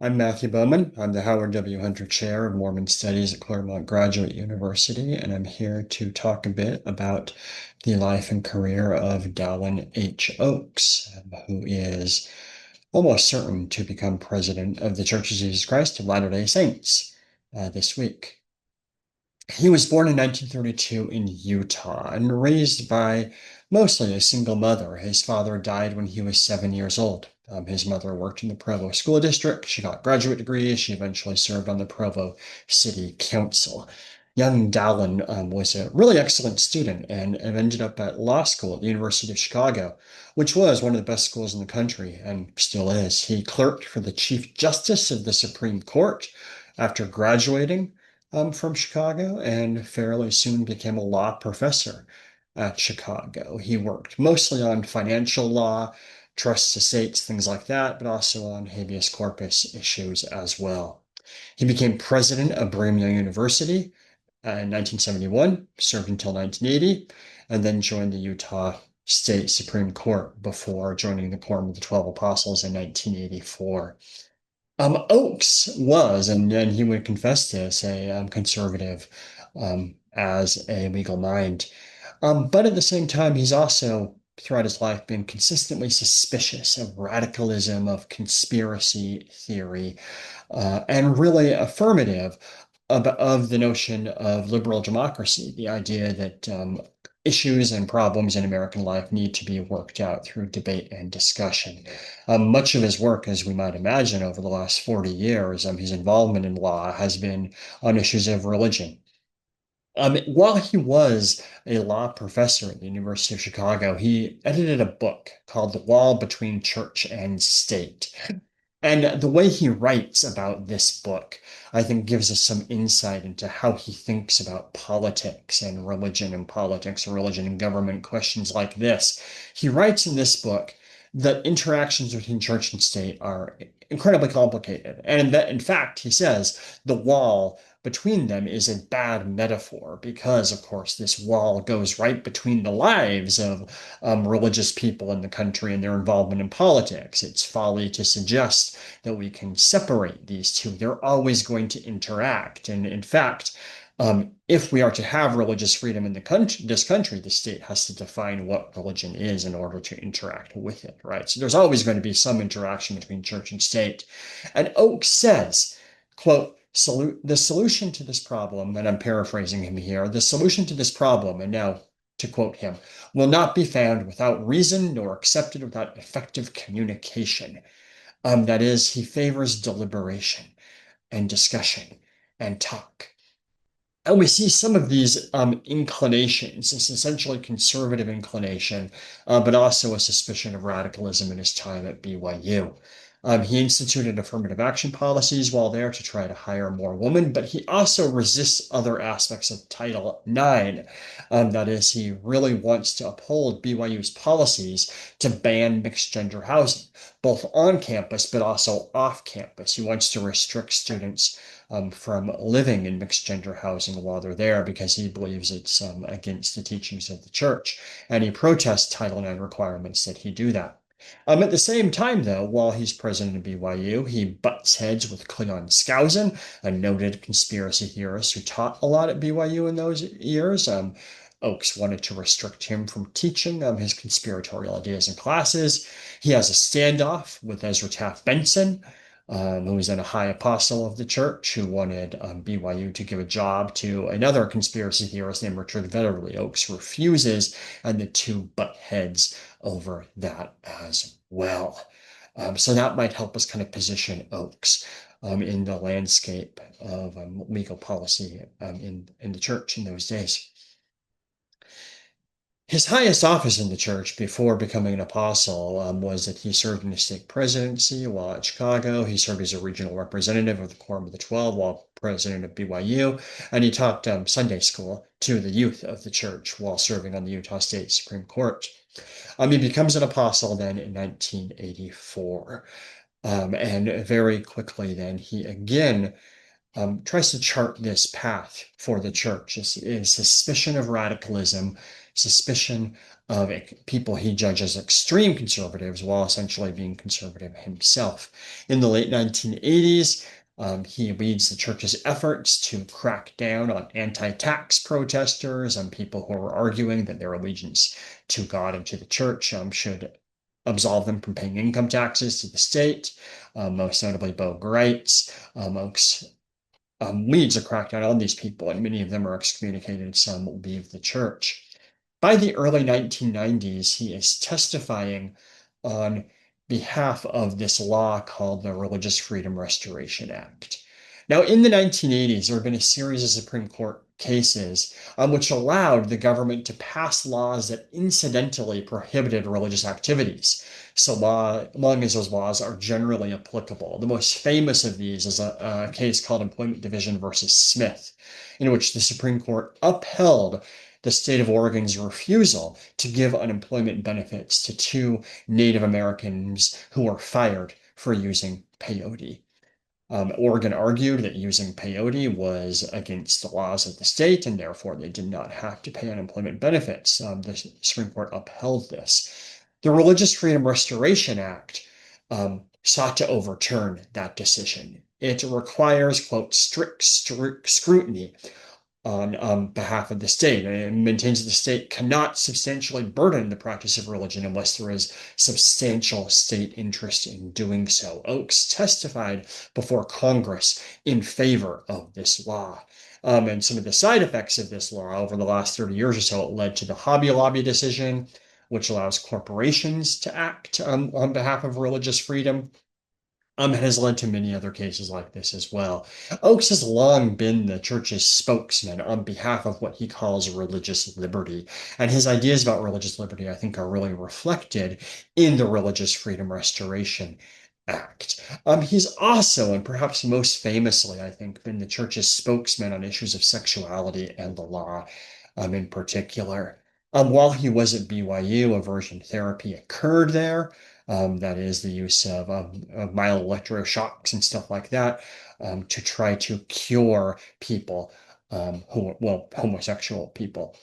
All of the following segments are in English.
I'm Matthew Bowman. I'm the Howard W. Hunter Chair of Mormon Studies at Claremont Graduate University, and I'm here to talk a bit about the life and career of Dallin H. Oaks, who is almost certain to become president of the Church of Jesus Christ of Latter-day Saints this week. He was born in 1932 in Utah and raised by mostly a single mother. His father died when he was 7 years old. His mother worked in the Provo School District. She got graduate degrees. She eventually served on the Provo City Council. Young Dallin was a really excellent student and ended up at law school at the University of Chicago, which was one of the best schools in the country and still is. He clerked for the Chief Justice of the Supreme Court after graduating from Chicago and fairly soon became a law professor at Chicago. He worked mostly on financial law, trusts, estates, things like that, but also on habeas corpus issues as well. He became president of Brigham Young University in 1971, served until 1980, and then joined the Utah State Supreme Court before joining the Quorum of the 12 Apostles in 1984. Oakes was, and he would confess this, a conservative as a legal mind. But at the same time, he's also, throughout his life, been consistently suspicious of radicalism, of conspiracy theory, and really affirmative of the notion of liberal democracy, the idea that issues and problems in American life need to be worked out through debate and discussion. Much of his work, as we might imagine, over the last 40 years, his involvement in law has been on issues of religion. While he was a law professor at the University of Chicago, he edited a book called The Wall Between Church and State. And the way he writes about this book, I think, gives us some insight into how he thinks about politics and religion and politics, or religion and government, questions like this. He writes in this book that interactions between church and state are incredibly complicated. And that, in fact, he says the wall between them is a bad metaphor because, of course, this wall goes right between the lives of religious people in the country and their involvement in politics. It's folly to suggest that we can separate these two. They're always going to interact. And in fact, if we are to have religious freedom in this country, the state has to define what religion is in order to interact with it, right? So there's always going to be some interaction between church and state. And Oakes says, quote, the solution to this problem, and I'm paraphrasing him here, the solution to this problem, and now to quote him, will not be found without reason nor accepted without effective communication. That is, he favors deliberation and discussion and talk. And we see some of these inclinations, this essentially conservative inclination, but also a suspicion of radicalism in his time at BYU. He instituted affirmative action policies while there to try to hire more women, but he also resists other aspects of Title IX. That is, he really wants to uphold BYU's policies to ban mixed gender housing, both on campus but also off campus. He wants to restrict students from living in mixed gender housing while they're there because he believes it's against the teachings of the church. And he protests Title IX requirements that he do that. At the same time, though, while he's president of BYU, he butts heads with Cleon Skousen, a noted conspiracy theorist who taught a lot at BYU in those years. Oakes wanted to restrict him from teaching his conspiratorial ideas in classes. He has a standoff with Ezra Taft Benson, who was then a high apostle of the church, who wanted BYU to give a job to another conspiracy theorist named Richard Vetterli. Oakes refuses, and the two butt heads over that as well. So that might help us kind of position Oakes in the landscape of legal policy in the church in those days. His highest office in the church before becoming an apostle was that he served in the stake presidency while at Chicago. He served as a regional representative of the Quorum of the 12 while president of BYU, and he taught Sunday school to the youth of the church while serving on the Utah State Supreme Court. He becomes an apostle then in 1984. And very quickly then he again tries to chart this path for the church. Is suspicion of radicalism, suspicion of people he judges extreme conservatives while essentially being conservative himself. In the late 1980s, he leads the church's efforts to crack down on anti-tax protesters and people who are arguing that their allegiance to God and to the church should absolve them from paying income taxes to the state. Most notably, Bo Gritz leads a crackdown on these people, and many of them are excommunicated. Some will leave the church. By the early 1990s, he is testifying on behalf of this law called the Religious Freedom Restoration Act. Now, in the 1980s, there have been a series of Supreme Court cases which allowed the government to pass laws that incidentally prohibited religious activities. So long as those laws are generally applicable. The most famous of these is a case called Employment Division versus Smith, in which the Supreme Court upheld the state of Oregon's refusal to give unemployment benefits to two Native Americans who were fired for using peyote. Oregon argued that using peyote was against the laws of the state, and therefore they did not have to pay unemployment benefits. The Supreme Court upheld this. The Religious Freedom Restoration Act sought to overturn that decision. It requires, quote, strict scrutiny on behalf of the state. And it maintains that the state cannot substantially burden the practice of religion unless there is substantial state interest in doing so. Oakes testified before Congress in favor of this law. And some of the side effects of this law over the last 30 years or so, it led to the Hobby Lobby decision, which allows corporations to act on behalf of religious freedom. Has led to many other cases like this as well. Oakes has long been the church's spokesman on behalf of what he calls religious liberty. And his ideas about religious liberty, I think, are really reflected in the Religious Freedom Restoration Act. He's also, and perhaps most famously, I think, been the church's spokesman on issues of sexuality and the law in particular. While he was at BYU, aversion therapy occurred there. That is the use of mild electroshocks and stuff like that to try to cure people homosexual people.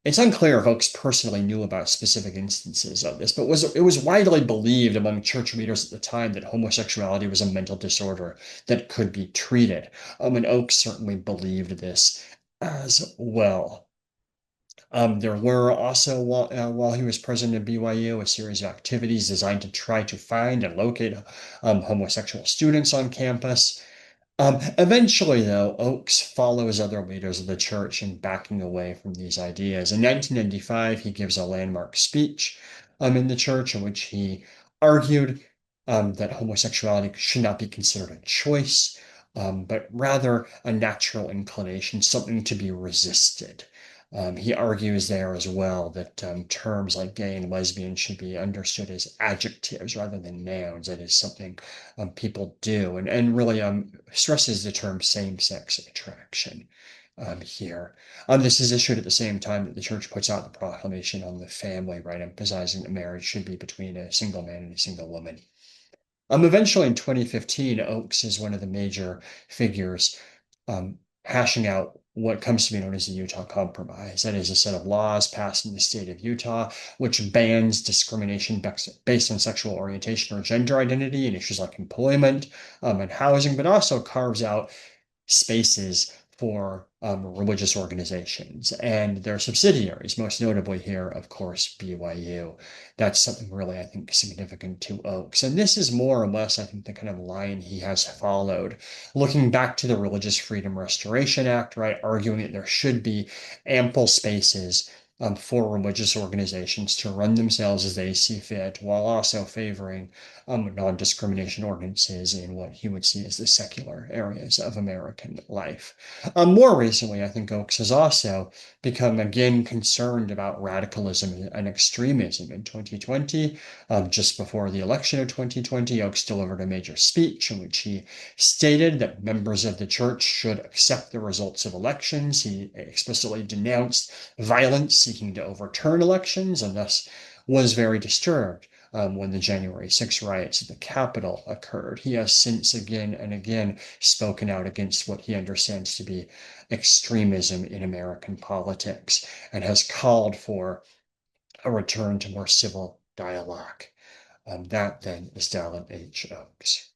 It's unclear if Oakes personally knew about specific instances of this, but it was widely believed among church leaders at the time that homosexuality was a mental disorder that could be treated. And Oakes certainly believed this as well. There were also, while he was president of BYU, a series of activities designed to try to find and locate homosexual students on campus. Eventually, though, Oakes follows other leaders of the church in backing away from these ideas. In 1995, he gives a landmark speech in the church in which he argued that homosexuality should not be considered a choice, but rather a natural inclination, something to be resisted. He argues there as well that terms like gay and lesbian should be understood as adjectives rather than nouns. That is something people do, and really stresses the term same-sex attraction here. This is issued at the same time that the church puts out the proclamation on the family, right, emphasizing that marriage should be between a single man and a single woman. Eventually in 2015, Oakes is one of the major figures hashing out what comes to be known as the Utah Compromise. That is a set of laws passed in the state of Utah, which bans discrimination based on sexual orientation or gender identity in issues like employment and housing, but also carves out spaces for religious organizations and their subsidiaries, most notably here, of course, BYU. That's something really, I think, significant to Oakes. And this is more or less, I think, the kind of line he has followed. Looking back to the Religious Freedom Restoration Act, right, arguing that there should be ample spaces for religious organizations to run themselves as they see fit, while also favoring non-discrimination ordinances in what he would see as the secular areas of American life. More recently, I think Oakes has also become again concerned about radicalism and extremism. In 2020, just before the election of 2020, Oakes delivered a major speech in which he stated that members of the church should accept the results of elections. He explicitly denounced violence seeking to overturn elections and thus was very disturbed when the January 6 riots at the Capitol occurred. He has since again and again spoken out against what he understands to be extremism in American politics and has called for a return to more civil dialogue. That then is Dallin H. Oaks.